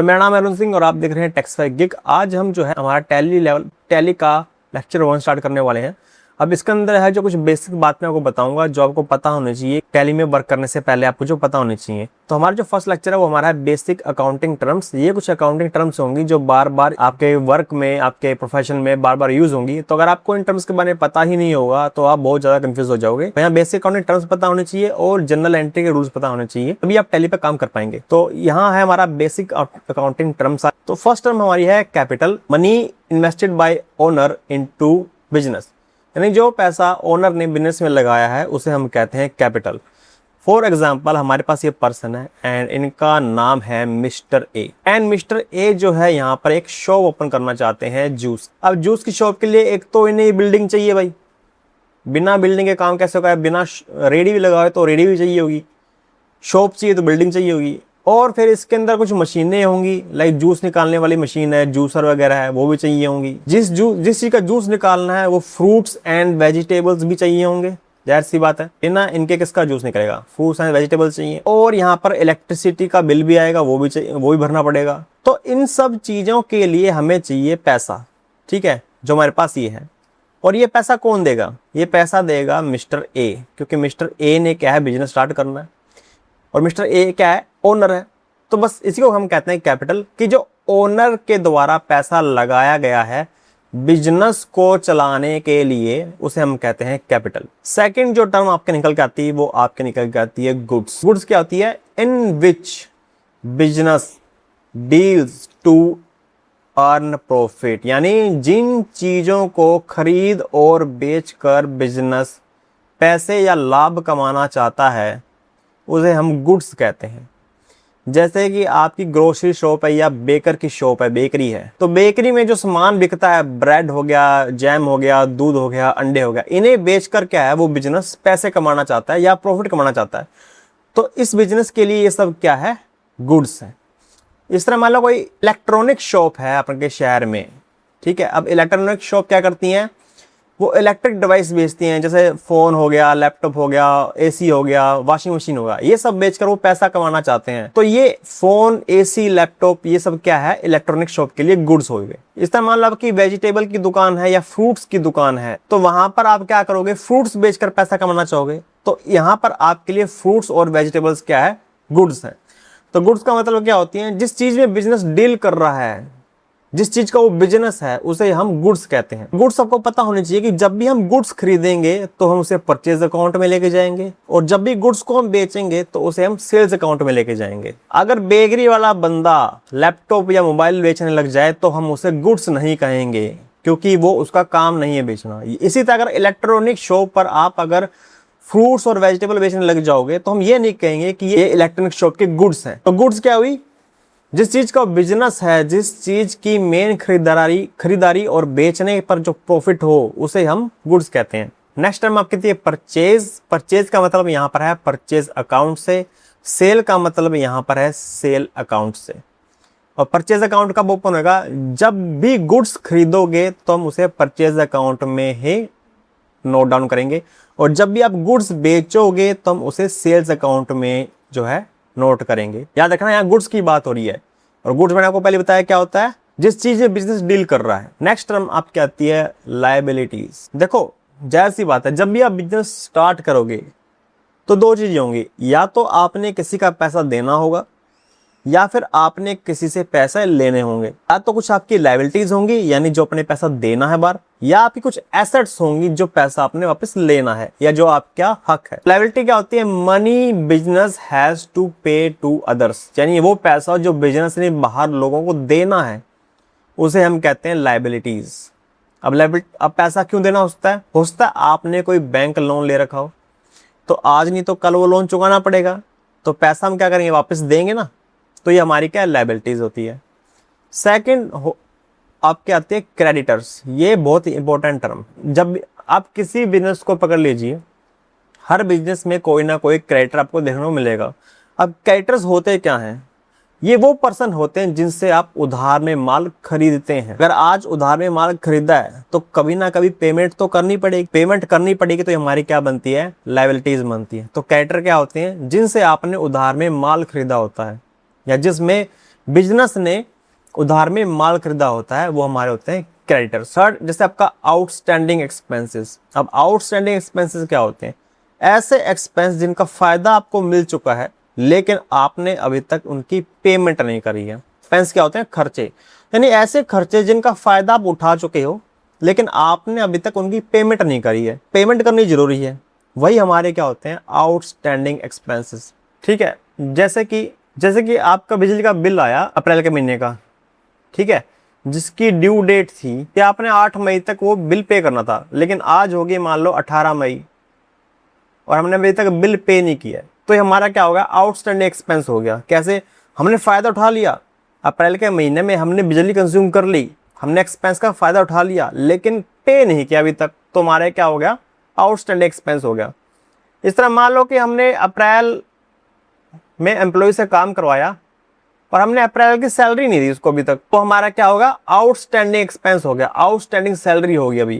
मेरा नाम है अरुण सिंह और आप देख रहे हैं टेक्सफाई गिग। आज हम जो है हमारा टैली का लेक्चर 1 स्टार्ट करने वाले हैं। अब इसके अंदर है जो कुछ बेसिक बात मैं आपको बताऊंगा जो आपको पता होनी चाहिए टैली में वर्क करने से पहले, आपको जो पता होनी चाहिए। तो हमारा जो फर्स्ट लेक्चर है वो हमारा है बेसिक अकाउंटिंग टर्म्स। ये कुछ अकाउंटिंग टर्म्स होंगी जो बार बार आपके वर्क में, आपके प्रोफेशन में बार बार यूज होंगी। तो अगर आपको इन टर्म्स के बारे में पता ही नहीं होगा तो आप बहुत ज्यादा कंफ्यूज हो जाओगे। तो यहाँ बेसिक अकाउंटिंग टर्म्स पता होने चाहिए और जनरल एंट्री के रूल्स पता होने चाहिए, तभी आप टैली पे काम कर पाएंगे। तो यहाँ है हमारा बेसिक अकाउंटिंग टर्म्स। तो फर्स्ट टर्म हमारी है capital, money invested bye owner into business, यानी जो पैसा ओनर ने बिजनेस में लगाया है उसे हम कहते हैं कैपिटल। फॉर एग्जाम्पल हमारे पास ये पर्सन है एंड इनका नाम है mister A. And mister A जो है यहाँ पर एक शॉप ओपन करना चाहते हैं जूस। अब जूस की शॉप के लिए एक तो इन्हें बिल्डिंग चाहिए भाई, बिना बिल्डिंग के काम कैसे होगा। बिना रेडी भी लगाए तो रेडी भी चाहिए होगी, शॉप चाहिए तो बिल्डिंग चाहिए होगी, और फिर इसके अंदर कुछ मशीनें होंगी, लाइक जूस निकालने वाली मशीन है, जूसर वगैरह है, वो भी चाहिए होंगी। जिस चीज का जूस निकालना है वो फ्रूट्स एंड वेजिटेबल्स भी चाहिए होंगे, जाहिर सी बात है, बिना इनके किसका जूस निकलेगा। फ्रूट्स एंड वेजिटेबल्स चाहिए, और यहाँ पर इलेक्ट्रिसिटी का बिल भी आएगा, वो भी चाहिए, वो भी भरना पड़ेगा। तो इन सब चीजों के लिए हमें चाहिए पैसा, ठीक है, जो हमारे पास ये है। और ये पैसा कौन देगा? ये पैसा देगा मिस्टर ए, क्योंकि मिस्टर ए ने क्या है, बिजनेस स्टार्ट करना है और मिस्टर ए क्या है, ओनर है। तो बस इसी को हम कहते हैं कैपिटल, कि जो ओनर के द्वारा पैसा लगाया गया है बिजनेस को चलाने के लिए, उसे हम कहते हैं कैपिटल। सेकंड जो टर्म आपके निकल के आती है वो आपके निकल के आती है गुड्स। गुड्स क्या होती है? In which business deals to earn profit, यानी जिन चीजों को खरीद और बेचकर बिजनेस पैसे या लाभ कमाना चाहता है उसे हम गुड्स कहते हैं। जैसे कि आपकी ग्रोसरी शॉप है या बेकर की शॉप है, बेकरी है, तो बेकरी में जो सामान बिकता है, ब्रेड हो गया, जैम हो गया, दूध हो गया, अंडे हो गया, इन्हें बेचकर क्या है, वो बिजनेस पैसे कमाना चाहता है या प्रॉफिट कमाना चाहता है। तो इस बिजनेस के लिए ये सब क्या है, गुड्स है। इस तरह मान लो कोई इलेक्ट्रॉनिक शॉप है आपके शहर में, ठीक है। अब इलेक्ट्रॉनिक शॉप क्या करती हैं, वो इलेक्ट्रिक डिवाइस बेचती हैं, जैसे फोन हो गया, लैपटॉप हो गया, एसी हो गया, वॉशिंग मशीन हो गया, ये सब बेचकर वो पैसा कमाना चाहते हैं। तो ये फोन, एसी, लैपटॉप, ये सब क्या है, इलेक्ट्रॉनिक शॉप के लिए गुड्स हो गए। इस तरह मान लो आपकी वेजिटेबल की दुकान है या फ्रूट्स की दुकान है, तो वहां पर आप क्या करोगे, फ्रूट्स बेचकर पैसा कमाना चाहोगे, तो यहाँ पर आपके लिए फ्रूट्स और वेजिटेबल्स क्या है, गुड्स है। तो गुड्स का मतलब क्या होती है, जिस चीज में बिजनेस डील कर रहा है, जिस चीज का वो बिजनेस है, उसे हम गुड्स कहते हैं। गुड्स सबको पता होनी चाहिए कि जब भी हम गुड्स खरीदेंगे तो हम उसे परचेज अकाउंट में लेके जाएंगे, और जब भी गुड्स को हम बेचेंगे तो उसे हम सेल्स अकाउंट में लेके जाएंगे। अगर बेकरी वाला बंदा लैपटॉप या मोबाइल बेचने लग जाए तो हम उसे गुड्स नहीं कहेंगे, क्योंकि वो उसका काम नहीं है बेचना। इसी तरह अगर इलेक्ट्रॉनिक शॉप पर आप अगर फ्रूट्स और वेजिटेबल बेचने लग जाओगे तो हम ये नहीं कहेंगे कि ये इलेक्ट्रॉनिक शॉप के गुड्स हैं। तो गुड्स क्या हुई, जिस चीज का बिजनेस है, जिस चीज की मेन खरीदारी और बेचने पर जो प्रॉफिट हो, उसे हम गुड्स कहते हैं। नेक्स्ट टर्म आपकी थी परचेज। परचेज का मतलब यहाँ पर है परचेज अकाउंट से, सेल का मतलब यहाँ पर है सेल अकाउंट से। और परचेज अकाउंट कब ओपन होगा, जब भी गुड्स खरीदोगे तो हम उसे परचेज अकाउंट में ही नोट डाउन करेंगे, और जब भी आप गुड्स बेचोगे तो हम उसे सेल्स अकाउंट में जो है नोट करेंगे। याद रखना यहाँ गुड्स की बात हो रही है, और गुड्स मैंने आपको पहले बताया क्या होता है, जिस चीज में बिजनेस डील कर रहा है। नेक्स्ट टर्म आपकी आती है लायबिलिटीज। देखो जाहिर सी बात है, जब भी आप बिजनेस स्टार्ट करोगे तो दो चीजें होंगी, या तो आपने किसी का पैसा देना होगा या फिर आपने किसी से पैसे लेने होंगे। या तो कुछ आपकी लायबिलिटीज होंगी, यानी जो अपने पैसा देना है बार, या आपकी कुछ एसेट्स होंगी जो पैसा आपने वापस लेना है, या जो आपका हक है। लायबिलिटी क्या होती है, मनी बिजनेस हैज टू पे टू अदर्स, यानी वो पैसा जो बिजनेस ने बाहर लोगों को देना है उसे हम कहते हैं लायबिलिटीज। अब पैसा क्यों देना होता है आपने कोई बैंक लोन ले रखा हो, तो आज नहीं तो कल वो लोन चुकाना पड़ेगा, तो पैसा हम क्या करेंगे, वापस देंगे ना, तो ये हमारी क्या लायबिलिटीज होती है। सेकंड आपके आते हैं क्रेडिटर्स। ये बहुत ही इंपॉर्टेंट टर्म। जब आप किसी बिजनेस को पकड़ लीजिए, हर बिजनेस में कोई ना कोई क्रेडिटर आपको देखने को मिलेगा। अब क्रेडिटर्स होते क्या हैं, ये वो पर्सन होते हैं जिनसे आप उधार में माल खरीदते हैं। अगर आज उधार में माल खरीदा है तो कभी ना कभी पेमेंट तो करनी पड़ेगी, पेमेंट करनी पड़ेगी, तो हमारी क्या बनती है, लायबिलिटीज बनती है। तो क्रेडिटर क्या होते हैं, जिनसे आपने उधार में माल खरीदा होता है या जिसमें बिजनेस ने उधार में माल खरीदा होता है वो हमारे होते हैं क्रेडिटर्स। थर्ड, जैसे आपका आउटस्टैंडिंग एक्सपेंसेस। अब आउटस्टैंडिंग एक्सपेंसेस क्या होते हैं? ऐसे एक्सपेंस जिनका फायदा आपको मिल चुका है लेकिन आपने अभी तक उनकी पेमेंट नहीं करी है। एक्सपेंस क्या होते हैं? खर्चे, यानी ऐसे खर्चे जिनका फायदा आप उठा चुके हो लेकिन आपने अभी तक उनकी पेमेंट नहीं करी है। पेमेंट करनी जरूरी है, वही हमारे क्या होते हैं? Outstanding expenses. ठीक है, जैसे कि आपका बिजली का बिल आया अप्रैल के महीने का, ठीक है, जिसकी ड्यू डेट थी कि आपने 8 मई तक वो बिल पे करना था, लेकिन आज हो गई मान लो 18 मई और हमने अभी तक बिल पे नहीं किया है, तो ये हमारा क्या होगा? आउटस्टैंडिंग एक्सपेंस हो गया। कैसे? हमने फ़ायदा उठा लिया, अप्रैल के महीने में हमने बिजली कंज्यूम कर ली, हमने एक्सपेंस का फ़ायदा उठा लिया लेकिन पे नहीं किया अभी तक, तो हमारे क्या हो गया? आउटस्टैंडिंग एक्सपेंस हो गया। इस तरह मान लो कि हमने अप्रैल में एम्प्लॉय से काम करवाया और हमने अप्रैल की सैलरी नहीं दी उसको अभी तक, तो हमारा क्या होगा? आउटस्टैंडिंग एक्सपेंस हो गया, आउटस्टैंडिंग सैलरी होगी अभी,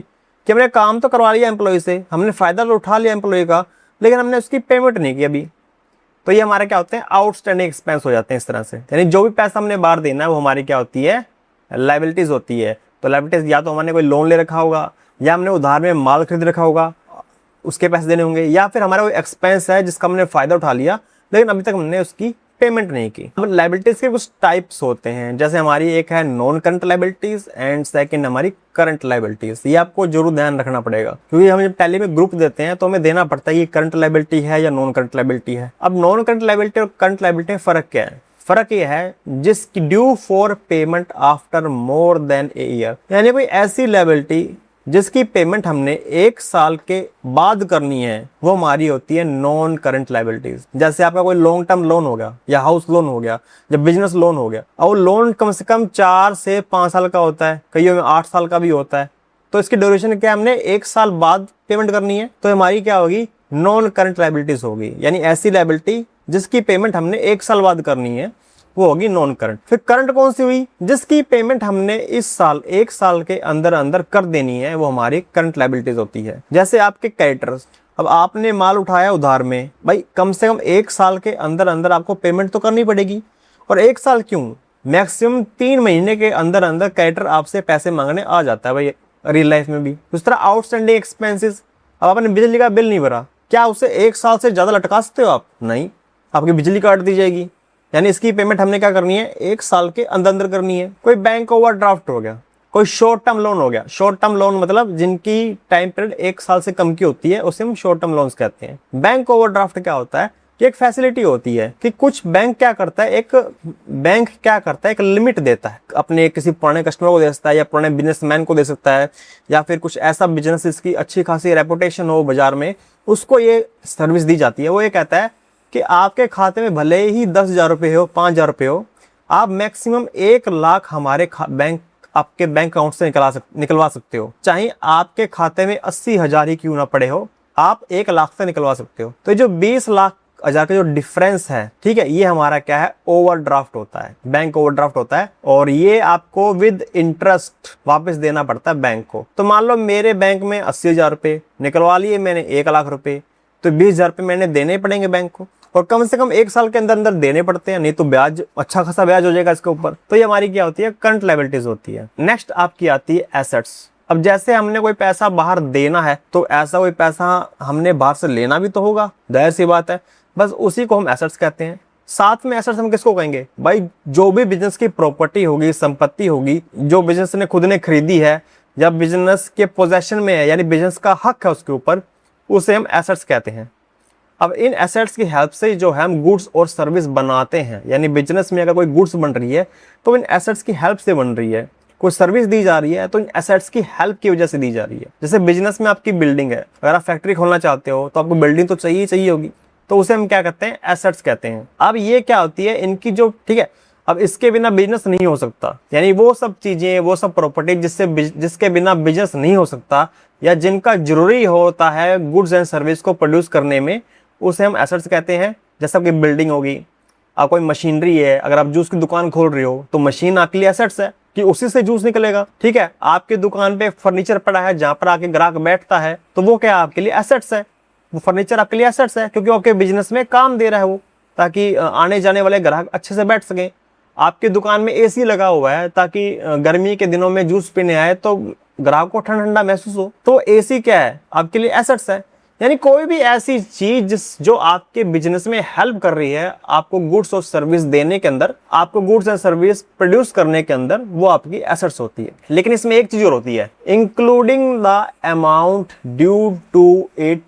कि हमने काम तो करवा लिया एम्प्लॉय से, हमने फ़ायदा तो उठा लिया एम्प्लॉय का लेकिन हमने उसकी पेमेंट नहीं की अभी, तो ये हमारे क्या होते हैं? आउटस्टैंडिंग एक्सपेंस हो जाते हैं इस तरह से। यानी जो भी पैसा हमने बाहर देना है वो हमारी क्या होती है? लायबिलिटीज होती है। तो लायबिलिटीज या तो हमने कोई लोन ले रखा होगा या हमने उधार में माल खरीद रखा होगा, उसके पैसे देने होंगे, या फिर हमारा कोई एक्सपेंस है जिसका हमने फ़ायदा उठा लिया लेकिन अभी तक हमने उसकी पेमेंट नहीं की। अब लायबिलिटीज के कुछ टाइप्स होते हैं, जैसे हमारी एक है non current liabilities and second हमारी करंट लायबिलिटीज। ये आपको जरूर ध्यान रखना पड़ेगा क्योंकि हम जब टैली में ग्रुप देते हैं तो हमें देना पड़ता है कि करंट लायबिलिटी है या नॉन करंट लायबिलिटी है। अब नॉन करंट लायबिलिटी और करंट लायबिलिटी में फर्क क्या है? फर्क ये है जिसकी due for payment after more than a year, यानी कोई ऐसी लायबिलिटी जिसकी पेमेंट हमने 1 साल के बाद करनी है वो हमारी होती है नॉन करंट लायबिलिटीज। जैसे आपका कोई लॉन्ग टर्म लोन हो गया या हाउस लोन हो गया या बिजनेस लोन हो गया, और वो लोन कम से कम 4 से 5 साल का होता है, कईयों में 8 साल का भी होता है, तो इसकी ड्यूरेशन क्या हमने 1 साल बाद पेमेंट करनी है, तो हमारी क्या होगी? नॉन करंट लायबिलिटीज होगी। यानी ऐसी लायबिलिटी जिसकी पेमेंट हमने 1 साल बाद करनी है वो होगी नॉन करंट। फिर करंट कौन सी हुई? जिसकी पेमेंट हमने इस साल 1 साल के अंदर अंदर कर देनी है वो हमारी करंट लायबिलिटीज होती है। जैसे आपके क्रेडिटर्स, अब आपने माल उठाया उधार में, भाई कम से कम 1 साल के अंदर अंदर आपको पेमेंट तो करनी पड़ेगी, और 1 साल क्यों, मैक्सिमम 3 महीने के अंदर अंदर क्रेडिटर आपसे पैसे मांगने आ जाता है भाई रियल लाइफ में भी। उस तरह आउटस्टैंडिंग एक्सपेंसेस, अब आपने बिजली का बिल नहीं भरा, क्या उसे 1 साल से ज्यादा लटका सकते हो आप? नहीं, आपकी बिजली काट दी जाएगी। यानी इसकी पेमेंट हमने क्या करनी है? 1 साल के अंदर अंदर करनी है। कोई बैंक ओवरड्राफ्ट हो गया, कोई शॉर्ट टर्म लोन हो गया। शॉर्ट टर्म लोन मतलब जिनकी टाइम पीरियड 1 साल से कम की होती है उसे हम शॉर्ट टर्म लोन्स कहते हैं। बैंक ओवरड्राफ्ट क्या होता है कि एक फैसिलिटी होती है कि कुछ बैंक क्या करता है, एक लिमिट देता है, अपने किसी पुराने कस्टमर को दे सकता है या पुराने बिजनेसमैन को दे सकता है, या फिर कुछ ऐसा बिजनेस जिसकी अच्छी खासी रेपुटेशन हो बाजार में, उसको ये सर्विस दी जाती है। वो ये कहता है कि आपके खाते में भले ही 10,000 रुपये हो, 5,000 रुपये हो, आप मैक्सिमम 1 लाख हमारे आपके बैंक अकाउंट से निकलवा सकते हो, चाहे आपके खाते में 80,000 ही क्यों ना पड़े हो, आप 1 लाख से निकलवा सकते हो। तो जो 20 लाख हजार का जो डिफरेंस है, ठीक है, ये हमारा क्या है? ओवरड्राफ्ट होता है, बैंक ओवरड्राफ्ट होता है, और ये आपको विद इंटरेस्ट वापस देना पड़ता है बैंक को। तो मान लो मेरे बैंक में 80,000 रुपये निकलवा लिए मैंने 1 लाख रुपए, तो 20,000 रुपये मैंने देने पड़ेंगे बैंक को, और कम से कम 1 साल के अंदर अंदर देने पड़ते हैं, नहीं तो ब्याज, अच्छा खासा ब्याज हो जाएगा इसके ऊपर। तो ये हमारी क्या होती है? करंट लायबिलिटीज होती है। नेक्स्ट आपकी आती है एसेट्स। अब जैसे हमने कोई पैसा बाहर देना है तो ऐसा कोई पैसा हमने बाहर से लेना भी तो होगा, जाहिर सी बात है, बस उसी को हम एसेट्स कहते हैं। साथ में एसेट्स हम किसको कहेंगे? भाई जो भी बिजनेस की प्रॉपर्टी होगी, संपत्ति होगी, जो बिजनेस ने खुद ने खरीदी है या बिजनेस के पोजेशन में है, यानी बिजनेस का हक है उसके ऊपर, उसे हम एसेट्स कहते हैं। अब इन एसेट्स की हेल्प से जो है हम गुड्स और सर्विस बनाते हैं, यानी बिजनेस में अगर कोई गुड्स बन रही है तो इन एसेट्स की हेल्प से बन रही है, कोई सर्विस दी जा रही है तो इन एसेट्स की हेल्प की वजह से दी जा रही है। जैसे बिजनेस में आपकी बिल्डिंग है, अगर आप फैक्ट्री खोलना चाहते हो तो आपको बिल्डिंग तो चाहिए होगी, तो उसे हम क्या कहते हैं? एसेट्स कहते हैं। अब ये क्या होती है इनकी जो, ठीक है, अब इसके बिना बिजनेस नहीं हो सकता, यानी वो सब चीजें, वो सब प्रॉपर्टी जिसके बिना बिजनेस नहीं हो सकता या जिनका जरूरी होता है गुड्स एंड सर्विस को प्रोड्यूस करने में, उसे हम एसेट्स कहते हैं। जैसे आपकी बिल्डिंग होगी, आप कोई मशीनरी है, अगर आप जूस की दुकान खोल रहे हो तो मशीन आपके लिए एसेट्स है कि उसी से जूस निकलेगा, ठीक है। आपकी दुकान पे फर्नीचर पड़ा है जहां पर आके ग्राहक बैठता है, तो वो क्या आपके लिए एसेट्स है, वो फर्नीचर आपके लिए एसेट्स है क्योंकि वो आपके बिजनेस में काम दे रहा है वो, ताकि आने जाने वाले ग्राहक अच्छे से बैठ सके। आपकी दुकान में एसी लगा हुआ है ताकि गर्मी के दिनों में जूस पीने आए तो ग्राहक को ठंडा ठंडा महसूस हो, तो एसी क्या है आपके लिए एसेट्स है। यानी कोई भी ऐसी चीज जो आपके बिजनेस में हेल्प कर रही है आपको गुड्स और सर्विस देने के अंदर, आपको गुड्स एंड सर्विस प्रोड्यूस करने के अंदर, वो आपकी एसेट्स होती है। लेकिन इसमें एक चीज और होती है, including the amount due to it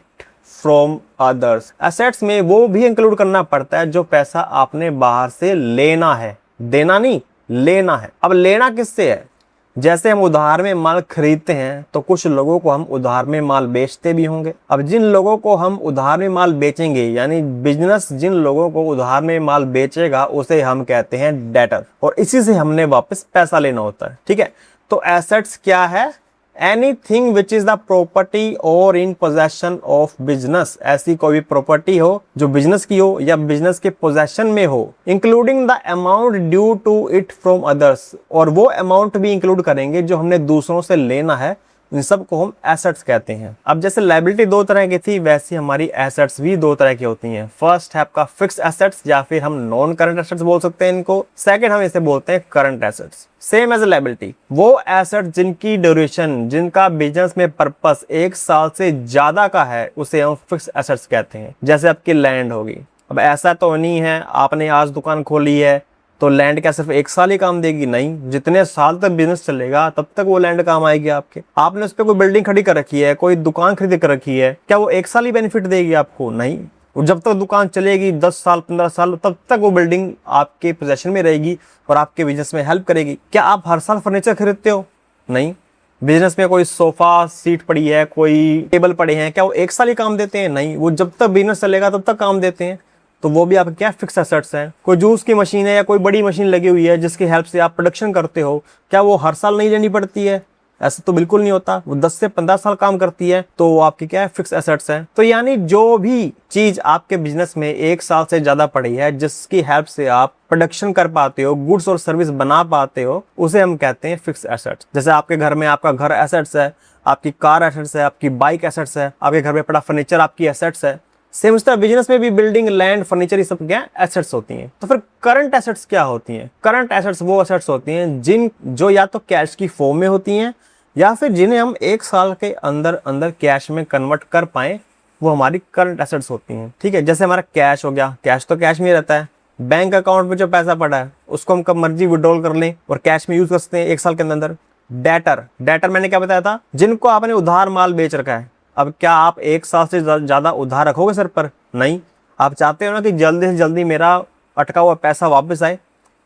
from others. Assets में वो भी इंक्लूड करना पड़ता है जो पैसा आपने बाहर से लेना है, देना नहीं, लेना है। अब लेना किससे है? जैसे हम उधार में माल खरीदते हैं तो कुछ लोगों को हम उधार में माल बेचते भी होंगे। अब जिन लोगों को हम उधार में माल बेचेंगे, यानी बिजनेस जिन लोगों को उधार में माल बेचेगा, उसे हम कहते हैं डेटर, और इसी से हमने वापस पैसा लेना होता है। ठीक है, तो एसेट्स क्या है? Anything which is the property और इन पोजेशन ऑफ बिजनेस, ऐसी कोई भी प्रॉपर्टी हो जो बिजनेस की हो या बिजनेस के पोजेशन में हो, including the amount due to it from others, और वो अमाउंट भी इंक्लूड करेंगे जो हमने दूसरों से लेना है, इन सब को हम एसेट्स कहते हैं। अब जैसे लायबिलिटी दो तरह की थी, वैसी हमारी एसेट्स भी दो तरह की होती हैं। फर्स्ट है आपका फिक्स एसेट्स, या फिर हम नॉन करंट एसेट्स बोल सकते हैं इनको। सेकंड हम इसे बोलते हैं current assets. Same as a liability, वो एसेट्स जिनकी ड्यूरेशन, जिनका बिजनेस में पर्पस 1 साल से ज्यादा का है, उसे हम फिक्स एसेट्स कहते हैं। जैसे आपकी लैंड होगी। अब ऐसा तो नहीं है आपने आज दुकान खोली है तो लैंड क्या सिर्फ 1 साल ही काम देगी? नहीं, जितने साल तक बिजनेस चलेगा तब तक वो लैंड काम आएगी आपके। आपने उस पर कोई बिल्डिंग खड़ी कर रखी है, कोई दुकान खरीद कर रखी है, क्या वो 1 साल ही बेनिफिट देगी आपको? नहीं, और जब तक दुकान चलेगी 10 साल 15 साल, तब तक वो बिल्डिंग आपके पोजेशन में रहेगी और आपके बिजनेस में हेल्प करेगी। क्या आप हर साल फर्नीचर खरीदते हो? नहीं। बिजनेस में कोई सोफा सीट पड़ी है, कोई टेबल पड़े हैं, क्या वो 1 साल ही काम देते हैं? नहीं, वो जब तक बिजनेस चलेगा तब तक काम देते हैं। तो वो भी आपके क्या फिक्स एसेट्स हैं। कोई जूस की मशीन है या कोई बड़ी मशीन लगी हुई है जिसकी हेल्प से आप प्रोडक्शन करते हो, क्या वो हर साल नहीं लेनी पड़ती है? ऐसा तो बिल्कुल नहीं होता। वो 10 से 15 साल काम करती है, तो वो आपकी क्या है? फिक्स एसेट्स है। तो यानी जो भी चीज आपके बिजनेस में 1 साल से ज्यादा पड़ी है, जिसकी हेल्प से आप प्रोडक्शन कर पाते हो, गुड्स और सर्विस बना पाते हो, उसे हम कहते हैं फिक्स एसेट्स। जैसे आपके घर में आपका घर एसेट्स है, आपकी कार एसेट्स है, आपकी बाइक एसेट्स है, आपके घर में पड़ा फर्नीचर आपकी एसेट्स है। सेम इस तरह बिजनेस में भी बिल्डिंग, लैंड, फर्नीचर, ये सब क्या एसेट्स होती हैं। तो फिर करंट एसेट्स क्या होती हैं? करंट एसेट्स वो एसेट्स होती हैं जो या तो कैश की फॉर्म में होती हैं, या फिर जिन्हें हम 1 साल के अंदर अंदर कैश में कन्वर्ट कर पाए, वो हमारी करंट एसेट्स होती हैं। ठीक है, जैसे हमारा कैश हो गया, कैश तो कैश में रहता है। बैंक अकाउंट में जो पैसा पड़ा है उसको हम कब मर्जी विड्रॉल कर लें और कैश में यूज कर सकते हैं 1 साल के अंदर। डेटर मैंने क्या बताया था? जिनको आपने उधार माल बेच रखा है। अब क्या आप 1 साल से ज्यादा उधार रखोगे सर पर? नहीं, आप चाहते हो ना कि जल्दी से जल्दी मेरा अटका हुआ पैसा वापस आए,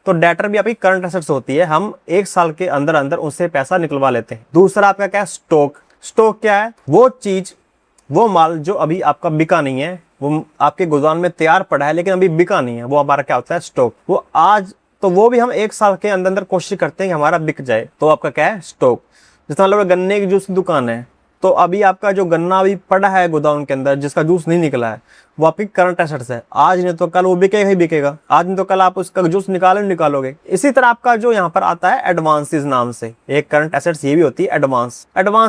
तो डेटर भी आपकी करंट एसेट्स होती है। हम 1 साल के अंदर अंदर उससे पैसा निकलवा लेते हैं। दूसरा आपका क्या है? स्टॉक। स्टॉक क्या है? वो चीज, वो माल जो अभी आपका बिका नहीं है, वो आपके गोदाम में तैयार पड़ा है लेकिन अभी बिका नहीं है, वो हमारा क्या होता है? स्टॉक। वो आज तो वो भी हम 1 साल के अंदर अंदर कोशिश करते हैं कि हमारा बिक जाए, तो आपका क्या है? स्टॉक। जैसे मतलब गन्ने की जूस की दुकान है, तो अभी आपका जो गन्ना अभी पड़ा है गोदाम के अंदर जिसका जूस नहीं निकला है, वो आपकी करंट एसेट्स है। आज नहीं तो कल वो बिकेगा ही बिकेगा, आज नहीं तो कल आप उसका जूस निकालोगे। इसी तरह आपका जो यहाँ पर आता है एडवांसेस नाम से एक करंट एसेट्स ये भी होती है। एडवांस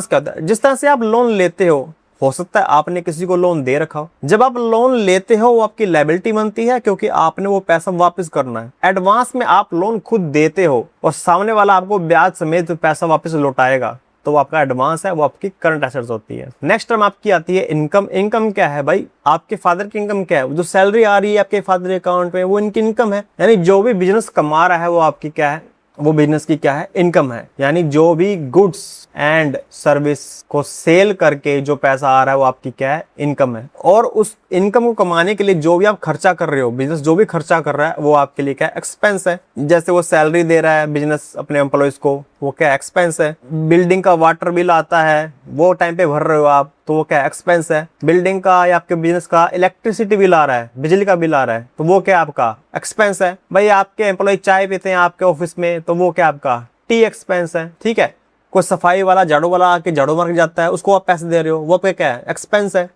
क्या होता है? जिस तरह से आप लोन लेते हो सकता है आपने किसी को लोन दे रखा हो। जब आप लोन लेते हो वो आपकी लायबिलिटी बनती है क्योंकि आपने वो पैसा वापस करना है। एडवांस में आप लोन खुद देते हो और सामने वाला आपको ब्याज समेत पैसा वापस लौटाएगा, तो वो आपका एडवांस है, वो आपकी करंट एसेट्स होती है। नेक्स्ट टर्म आपकी आती है इनकम। इनकम क्या है भाई? आपके फादर की इनकम क्या है? जो सैलरी आ रही है आपके फादर के अकाउंट में, वो इनकी इनकम है। यानी जो भी बिजनेस कमा रहा है वो आपकी क्या है? वो बिजनेस की क्या है? इनकम है। यानी जो भी गुड्स एंड सर्विस को सेल करके जो पैसा आ रहा है वो आपकी क्या है? इनकम है। और उस इनकम को कमाने के लिए जो भी आप खर्चा कर रहे हो, बिजनेस जो भी खर्चा कर रहा है, वो आपके लिए क्या है? एक्सपेंस है। जैसे वो सैलरी दे रहा है बिजनेस अपने एम्प्लॉयज को, वो क्या एक्सपेंस है। बिल्डिंग का वाटर बिल आता है, वो टाइम पे भर रहे हो आप, तो वो क्या एक्सपेंस है। बिल्डिंग का या आपके बिजनेस का इलेक्ट्रिसिटी बिल आ रहा है, बिजली का बिल आ रहा है, तो वो क्या आपका एक्सपेंस है। भाई आपके एम्प्लॉय चाय पीते हैं आपके ऑफिस में, तो वो क्या आपका टी एक्सपेंस है। ठीक है, कोई सफाई वाला, झाड़ू वाला आके झाड़ू मार के जाता है, उसको आप पैसे दे रहे हो, वो पे क्या है? एक्सपेंस है।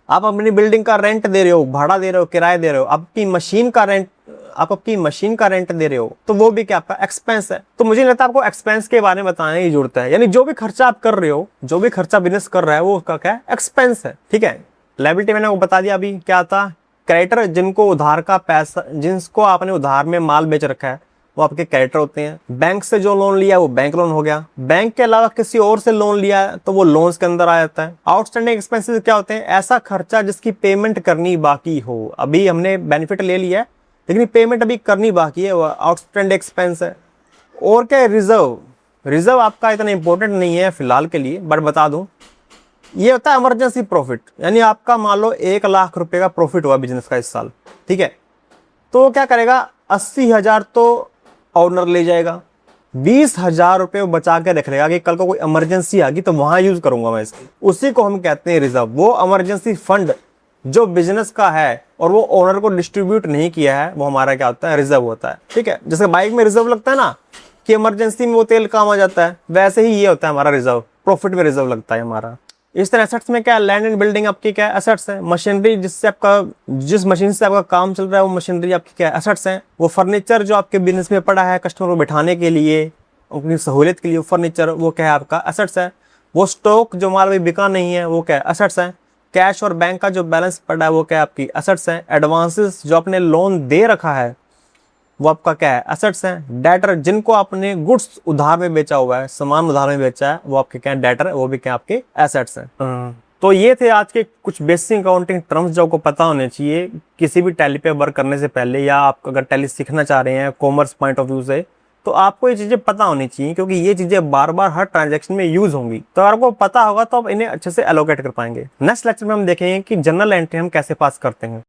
आप अपनी बिल्डिंग का रेंट दे रहे हो, भाड़ा दे रहे हो, किराया दे रहे हो, आपकी मशीन का रेंट, आप अपनी मशीन का रेंट दे रहे हो, तो वो भी क्या आपका एक्सपेंस है। तो मुझे लगता है आपको एक्सपेंस के बारे में बताने की जरूरत है। यानी जो भी खर्चा आप कर रहे हो, जो भी खर्चा बिजनेस कर रहा है, वो उसका क्या है? एक्सपेंस है। ठीक है, लायबिलिटी मैंने बता दिया। अभी क्या था? क्रेडिटर, जिनको उधार का पैसा, जिनको आपने उधार में माल बेच रखा है, वो आपके क्रेडिटर होते हैं। बैंक से जो लोन लिया वो बैंक लोन हो गया। बैंक के अलावा किसी और से लोन लिया है तो वो लोन्स के अंदर आ जाता है। आउटस्टैंडिंग एक्सपेंसेस क्या होते हैं? ऐसा खर्चा जिसकी पेमेंट करनी बाकी हो। अभी हमने बेनिफिट ले लिया है लेकिन पेमेंट अभी करनी बाकी है, वो आउटस्टैंडिंग एक्सपेंस है। और क्या? रिजर्व। रिजर्व आपका इतना इंपॉर्टेंट नहीं है फिलहाल के लिए, बट बता दूं, ये होता है इमरजेंसी प्रॉफिट। यानी आपका मान लो 1 लाख रुपए का प्रॉफिट हुआ बिजनेस का इस साल, ठीक है, तो क्या करेगा? 80,000 तो ऑनर ले जाएगा, 20,000 रुपए वो बचा के रख लेगा कि कल को कोई इमरजेंसी आ गई तो वहां यूज करूंगा मैं इसकी। उसी को हम कहते हैं रिजर्व। वो इमरजेंसी फंड जो बिजनेस का है और वो ओनर को डिस्ट्रीब्यूट नहीं किया है, वो हमारा क्या होता है? रिजर्व होता है, ठीक है। जैसे बाइक में रिजर्व लगता है ना कि इमरजेंसी में वो तेल काम आ जाता है, वैसे ही ये होता है हमारा रिजर्व। प्रॉफिट में रिजर्व लगता है हमारा। इस तरह एसेट्स में क्या? लैंड एंड बिल्डिंग आपकी क्या है? एसेट्स है। मशीनरी जिससे आपका, जिस मशीन से आपका काम चल रहा है वो मशीनरी आपकी क्या है? एसेट्स है। वो फर्नीचर जो आपके बिजनेस में पड़ा है कस्टमर को बिठाने के लिए, अपनी सहूलियत के लिए, फर्नीचर, वो क्या है? आपका एसेट्स है। वो स्टॉक जो माल अभी बिका नहीं है वो क्या है? एसेट्स है। कैश और बैंक का जो बैलेंस पड़ा है वो क्या है? आपकी एसेट्स है। एडवांसेस जो आपने लोन दे रखा है वो आपका क्या है? एसेट्स है। डेटर जिनको आपने गुड्स उधार में बेचा हुआ है, सामान उधार में बेचा है, वो आपके क्या है? डेटर है, वो भी क्या आपके? एसेट्स हैं। तो ये थे आज के कुछ बेसिक अकाउंटिंग टर्म्स जो आपको पता होने चाहिए किसी भी टैली पे वर्क करने से पहले, या आप अगर टैली सीखना चाह रहे हैं कॉमर्स पॉइंट ऑफ व्यू से, तो आपको ये चीजें पता होनी चाहिए क्योंकि ये चीजें बार बार हर ट्रांजैक्शन में यूज होंगी। तो अगर आपको पता होगा तो आप इन्हें अच्छे से एलोकेट कर पाएंगे। नेक्स्ट लेक्चर में हम देखेंगे कि जनरल एंट्री हम कैसे पास करते हैं।